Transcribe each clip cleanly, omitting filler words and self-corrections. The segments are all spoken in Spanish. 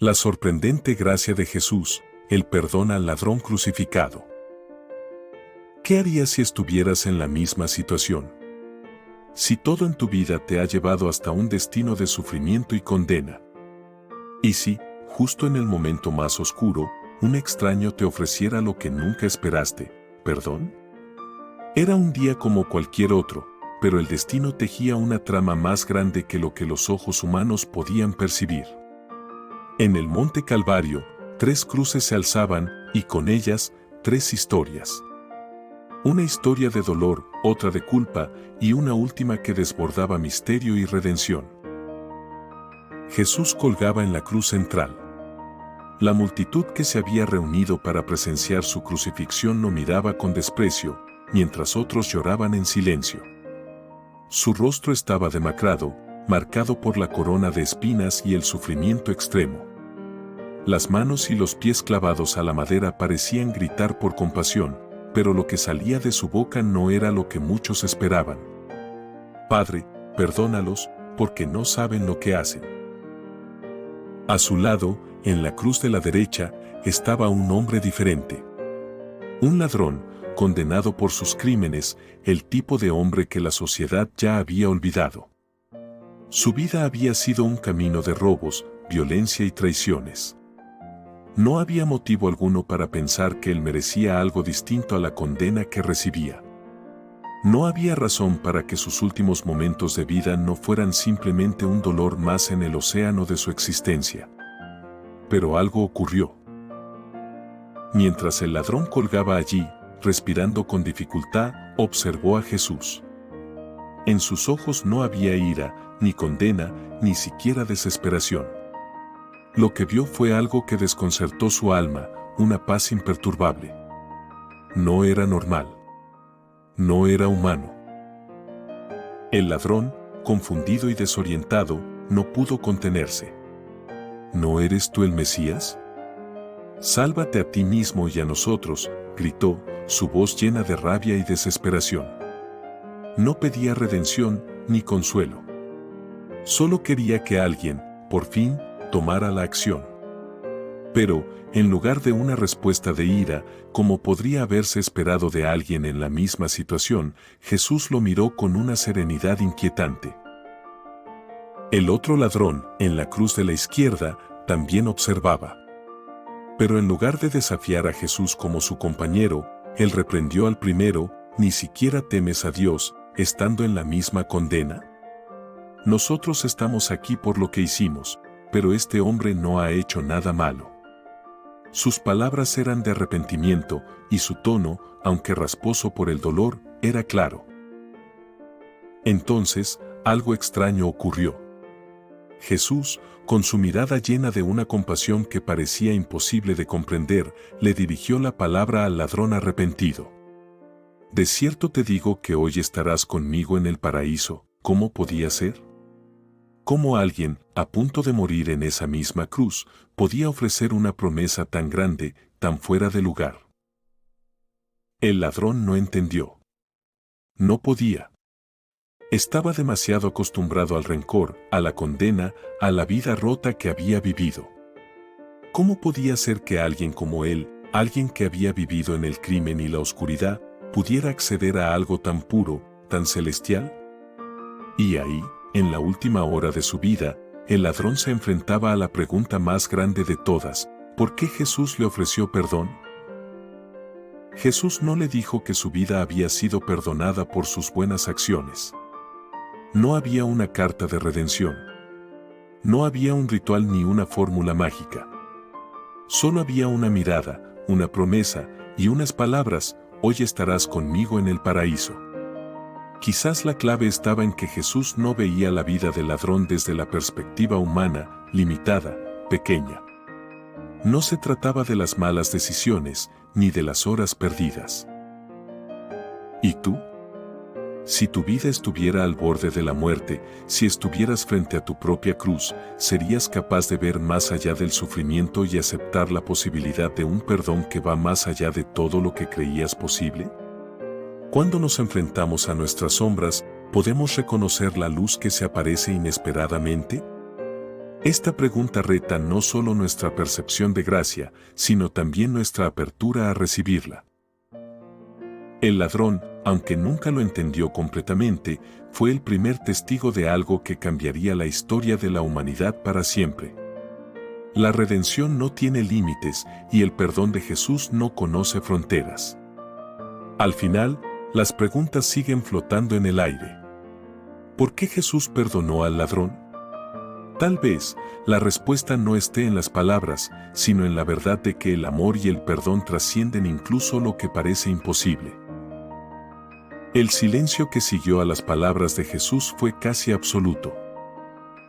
La sorprendente gracia de Jesús, el perdón al ladrón crucificado. ¿Qué harías si estuvieras en la misma situación? Si todo en tu vida te ha llevado hasta un destino de sufrimiento y condena. Y si, justo en el momento más oscuro, un extraño te ofreciera lo que nunca esperaste, perdón. Era un día como cualquier otro, pero el destino tejía una trama más grande que lo que los ojos humanos podían percibir. En el Monte Calvario, 3 cruces se alzaban, y con ellas, 3 historias. Una historia de dolor, otra de culpa, y una última que desbordaba misterio y redención. Jesús colgaba en la cruz central. La multitud que se había reunido para presenciar su crucifixión lo miraba con desprecio, mientras otros lloraban en silencio. Su rostro estaba demacrado, marcado por la corona de espinas y el sufrimiento extremo. Las manos y los pies clavados a la madera parecían gritar por compasión, pero lo que salía de su boca no era lo que muchos esperaban. Padre, perdónalos, porque no saben lo que hacen. A su lado, en la cruz de la derecha, estaba un hombre diferente. Un ladrón, condenado por sus crímenes, el tipo de hombre que la sociedad ya había olvidado. Su vida había sido un camino de robos, violencia y traiciones. No había motivo alguno para pensar que él merecía algo distinto a la condena que recibía. No había razón para que sus últimos momentos de vida no fueran simplemente un dolor más en el océano de su existencia. Pero algo ocurrió. Mientras el ladrón colgaba allí, respirando con dificultad, observó a Jesús. En sus ojos no había ira, ni condena, ni siquiera desesperación. Lo que vio fue algo que desconcertó su alma, una paz imperturbable. No era normal. No era humano. El ladrón, confundido y desorientado, no pudo contenerse. ¿No eres tú el Mesías? Sálvate a ti mismo y a nosotros, gritó, su voz llena de rabia y desesperación. No pedía redención ni consuelo. Solo quería que alguien, por fin, tomara la acción. Pero, en lugar de una respuesta de ira, como podría haberse esperado de alguien en la misma situación, Jesús lo miró con una serenidad inquietante. El otro ladrón, en la cruz de la izquierda, también observaba. Pero en lugar de desafiar a Jesús como su compañero, él reprendió al primero: ¿ni siquiera temes a Dios, estando en la misma condena? Nosotros estamos aquí por lo que hicimos, pero este hombre no ha hecho nada malo. Sus palabras eran de arrepentimiento, y su tono, aunque rasposo por el dolor, era claro. Entonces, algo extraño ocurrió. Jesús, con su mirada llena de una compasión que parecía imposible de comprender, le dirigió la palabra al ladrón arrepentido. De cierto te digo que hoy estarás conmigo en el paraíso. ¿Cómo podía ser? ¿Cómo alguien, a punto de morir en esa misma cruz, podía ofrecer una promesa tan grande, tan fuera de lugar? El ladrón no entendió. No podía. Estaba demasiado acostumbrado al rencor, a la condena, a la vida rota que había vivido. ¿Cómo podía ser que alguien como él, alguien que había vivido en el crimen y la oscuridad, pudiera acceder a algo tan puro, tan celestial? Y ahí, en la última hora de su vida, el ladrón se enfrentaba a la pregunta más grande de todas: ¿por qué Jesús le ofreció perdón? Jesús no le dijo que su vida había sido perdonada por sus buenas acciones. No había una carta de redención. No había un ritual ni una fórmula mágica. Solo había una mirada, una promesa y unas palabras: hoy estarás conmigo en el paraíso. Quizás la clave estaba en que Jesús no veía la vida del ladrón desde la perspectiva humana, limitada, pequeña. No se trataba de las malas decisiones, ni de las horas perdidas. ¿Y tú? Si tu vida estuviera al borde de la muerte, si estuvieras frente a tu propia cruz, ¿serías capaz de ver más allá del sufrimiento y aceptar la posibilidad de un perdón que va más allá de todo lo que creías posible? Cuando nos enfrentamos a nuestras sombras, ¿podemos reconocer la luz que se aparece inesperadamente? Esta pregunta reta no solo nuestra percepción de gracia, sino también nuestra apertura a recibirla. El ladrón, aunque nunca lo entendió completamente, fue el primer testigo de algo que cambiaría la historia de la humanidad para siempre. La redención no tiene límites y el perdón de Jesús no conoce fronteras. Al final, las preguntas siguen flotando en el aire. ¿Por qué Jesús perdonó al ladrón? Tal vez, la respuesta no esté en las palabras, sino en la verdad de que el amor y el perdón trascienden incluso lo que parece imposible. El silencio que siguió a las palabras de Jesús fue casi absoluto.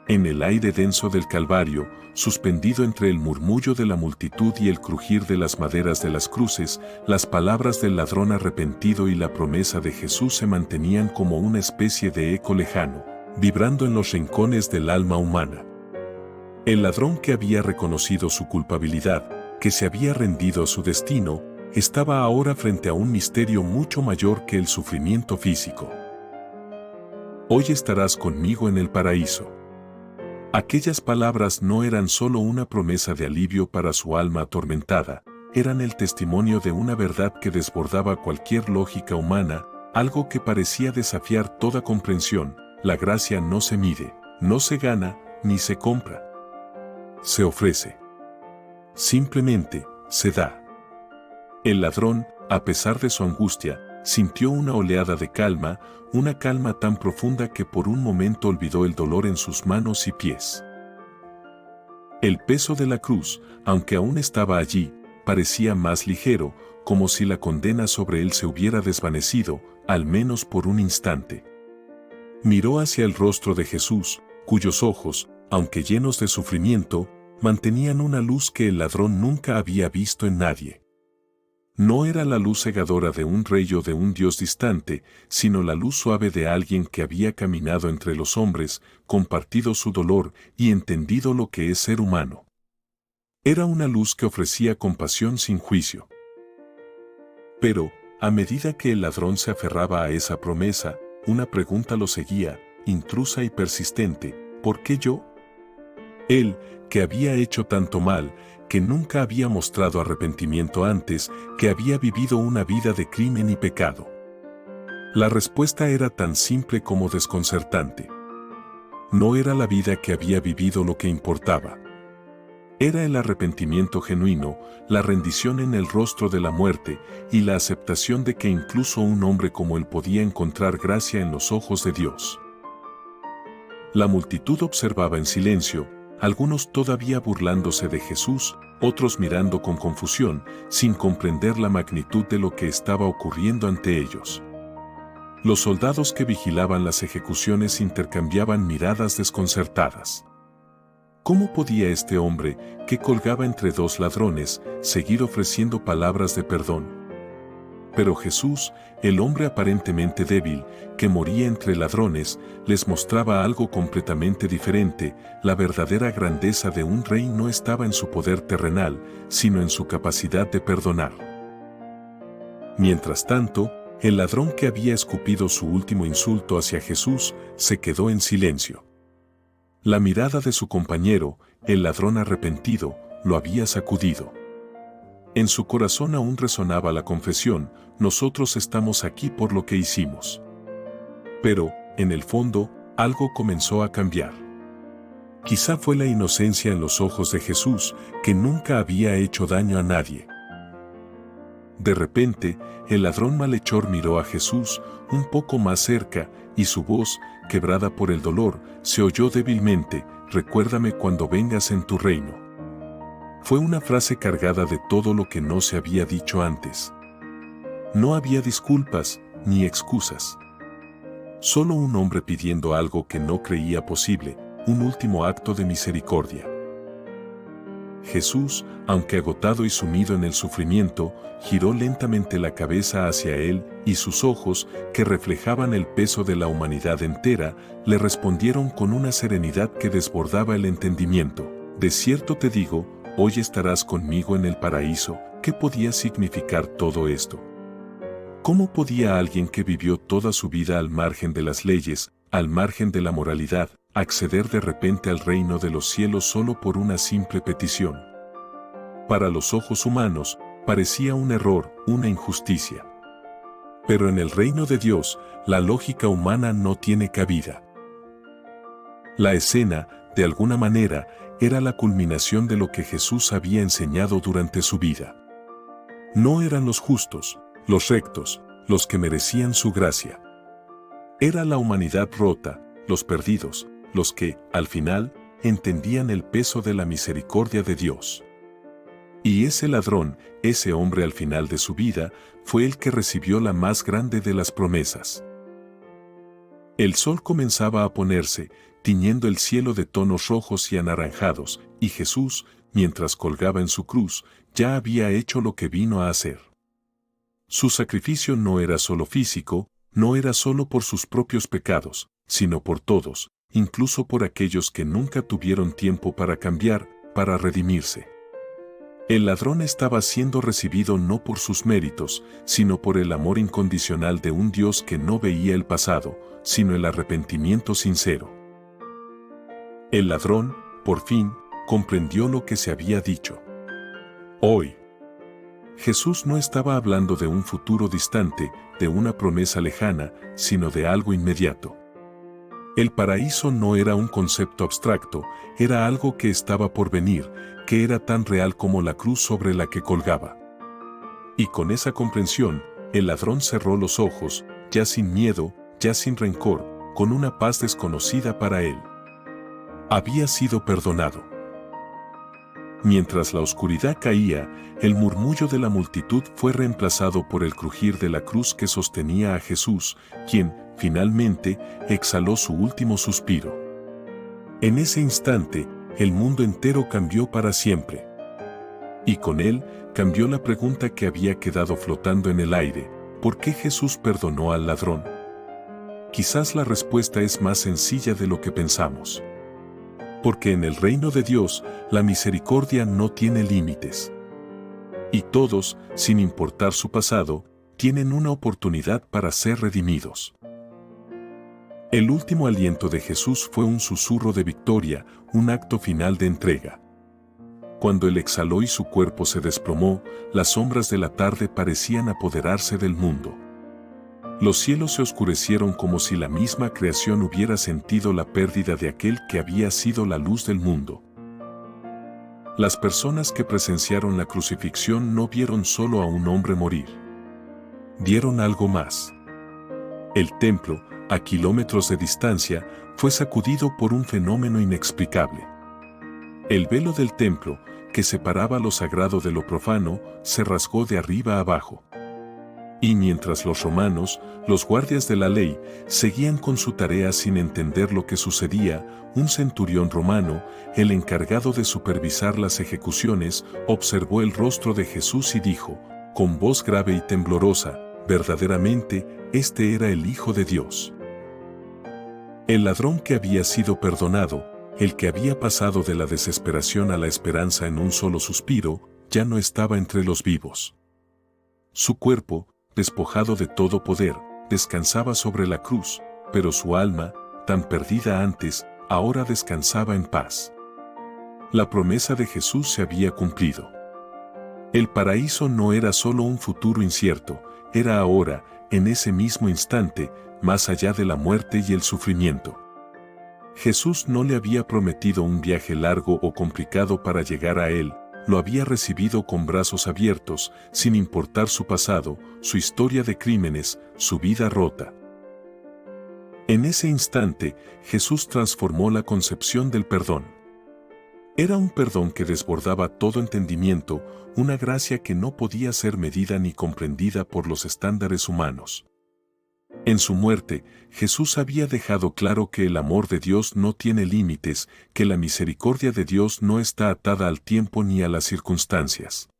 En el aire denso del Calvario, suspendido entre el murmullo de la multitud y el crujir de las maderas de las cruces, las palabras del ladrón arrepentido y la promesa de Jesús se mantenían como una especie de eco lejano, vibrando en los rincones del alma humana. El ladrón que había reconocido su culpabilidad, que se había rendido a su destino, estaba ahora frente a un misterio mucho mayor que el sufrimiento físico. Hoy estarás conmigo en el paraíso. Aquellas palabras no eran solo una promesa de alivio para su alma atormentada, eran el testimonio de una verdad que desbordaba cualquier lógica humana, algo que parecía desafiar toda comprensión. La gracia no se mide, no se gana, ni se compra. Se ofrece. Simplemente, se da. El ladrón, a pesar de su angustia, sintió una oleada de calma, una calma tan profunda que por un momento olvidó el dolor en sus manos y pies. El peso de la cruz, aunque aún estaba allí, parecía más ligero, como si la condena sobre él se hubiera desvanecido, al menos por un instante. Miró hacia el rostro de Jesús, cuyos ojos, aunque llenos de sufrimiento, mantenían una luz que el ladrón nunca había visto en nadie. No era la luz cegadora de un rey o de un dios distante, sino la luz suave de alguien que había caminado entre los hombres, compartido su dolor y entendido lo que es ser humano. Era una luz que ofrecía compasión sin juicio. Pero, a medida que el ladrón se aferraba a esa promesa, una pregunta lo seguía, intrusa y persistente: ¿por qué yo? Él, que había hecho tanto mal, que nunca había mostrado arrepentimiento antes, que había vivido una vida de crimen y pecado. La respuesta era tan simple como desconcertante. No era la vida que había vivido lo que importaba. Era el arrepentimiento genuino, la rendición en el rostro de la muerte y la aceptación de que incluso un hombre como él podía encontrar gracia en los ojos de Dios. La multitud observaba en silencio, algunos todavía burlándose de Jesús, otros mirando con confusión, sin comprender la magnitud de lo que estaba ocurriendo ante ellos. Los soldados que vigilaban las ejecuciones intercambiaban miradas desconcertadas. ¿Cómo podía este hombre, que colgaba entre dos ladrones, seguir ofreciendo palabras de perdón? Pero Jesús, el hombre aparentemente débil, que moría entre ladrones, les mostraba algo completamente diferente. La verdadera grandeza de un rey no estaba en su poder terrenal, sino en su capacidad de perdonar. Mientras tanto, el ladrón que había escupido su último insulto hacia Jesús, se quedó en silencio. La mirada de su compañero, el ladrón arrepentido, lo había sacudido. En su corazón aún resonaba la confesión: nosotros estamos aquí por lo que hicimos. Pero, en el fondo, algo comenzó a cambiar. Quizá fue la inocencia en los ojos de Jesús, que nunca había hecho daño a nadie. De repente, el ladrón malhechor miró a Jesús un poco más cerca, y su voz, quebrada por el dolor, se oyó débilmente: recuérdame cuando vengas en tu reino. Fue una frase cargada de todo lo que no se había dicho antes. No había disculpas, ni excusas. Solo un hombre pidiendo algo que no creía posible, un último acto de misericordia. Jesús, aunque agotado y sumido en el sufrimiento, giró lentamente la cabeza hacia él, y sus ojos, que reflejaban el peso de la humanidad entera, le respondieron con una serenidad que desbordaba el entendimiento: de cierto te digo, hoy estarás conmigo en el paraíso. ¿Qué podía significar todo esto? ¿Cómo podía alguien que vivió toda su vida al margen de las leyes, al margen de la moralidad, acceder de repente al reino de los cielos solo por una simple petición. Para los ojos humanos, parecía un error, una injusticia. Pero en el reino de Dios, la lógica humana no tiene cabida. La escena, de alguna manera, era la culminación de lo que Jesús había enseñado durante su vida. No eran los justos, los rectos, los que merecían su gracia. Era la humanidad rota, los perdidos, los que, al final, entendían el peso de la misericordia de Dios. Y ese ladrón, ese hombre al final de su vida, fue el que recibió la más grande de las promesas. El sol comenzaba a ponerse, tiñendo el cielo de tonos rojos y anaranjados, y Jesús, mientras colgaba en su cruz, ya había hecho lo que vino a hacer. Su sacrificio no era solo físico, no era solo por sus propios pecados, sino por todos, incluso por aquellos que nunca tuvieron tiempo para cambiar, para redimirse. El ladrón estaba siendo recibido no por sus méritos, sino por el amor incondicional de un Dios que no veía el pasado, sino el arrepentimiento sincero. El ladrón, por fin, comprendió lo que se había dicho. Hoy, Jesús no estaba hablando de un futuro distante, de una promesa lejana, sino de algo inmediato. El paraíso no era un concepto abstracto, era algo que estaba por venir, que era tan real como la cruz sobre la que colgaba. Y con esa comprensión, el ladrón cerró los ojos, ya sin miedo, ya sin rencor, con una paz desconocida para él. Había sido perdonado. Mientras la oscuridad caía, el murmullo de la multitud fue reemplazado por el crujir de la cruz que sostenía a Jesús, quien, finalmente, exhaló su último suspiro. En ese instante, el mundo entero cambió para siempre. Y con él, cambió la pregunta que había quedado flotando en el aire: ¿por qué Jesús perdonó al ladrón? Quizás la respuesta es más sencilla de lo que pensamos. Porque en el reino de Dios, la misericordia no tiene límites. Y todos, sin importar su pasado, tienen una oportunidad para ser redimidos. El último aliento de Jesús fue un susurro de victoria, un acto final de entrega. Cuando él exhaló y su cuerpo se desplomó, las sombras de la tarde parecían apoderarse del mundo. Los cielos se oscurecieron como si la misma creación hubiera sentido la pérdida de aquel que había sido la luz del mundo. Las personas que presenciaron la crucifixión no vieron solo a un hombre morir. Vieron algo más. El templo, a kilómetros de distancia, fue sacudido por un fenómeno inexplicable. El velo del templo, que separaba lo sagrado de lo profano, se rasgó de arriba a abajo. Y mientras los romanos, los guardias de la ley, seguían con su tarea sin entender lo que sucedía, un centurión romano, el encargado de supervisar las ejecuciones, observó el rostro de Jesús y dijo, con voz grave y temblorosa, verdaderamente, este era el Hijo de Dios. El ladrón que había sido perdonado, el que había pasado de la desesperación a la esperanza en un solo suspiro, ya no estaba entre los vivos. Su cuerpo, despojado de todo poder, descansaba sobre la cruz, pero su alma, tan perdida antes, ahora descansaba en paz. La promesa de Jesús se había cumplido. El paraíso no era solo un futuro incierto, era ahora, en ese mismo instante, más allá de la muerte y el sufrimiento. Jesús no le había prometido un viaje largo o complicado para llegar a él, lo había recibido con brazos abiertos, sin importar su pasado, su historia de crímenes, su vida rota. En ese instante, Jesús transformó la concepción del perdón. Era un perdón que desbordaba todo entendimiento, una gracia que no podía ser medida ni comprendida por los estándares humanos. En su muerte, Jesús había dejado claro que el amor de Dios no tiene límites, que la misericordia de Dios no está atada al tiempo ni a las circunstancias.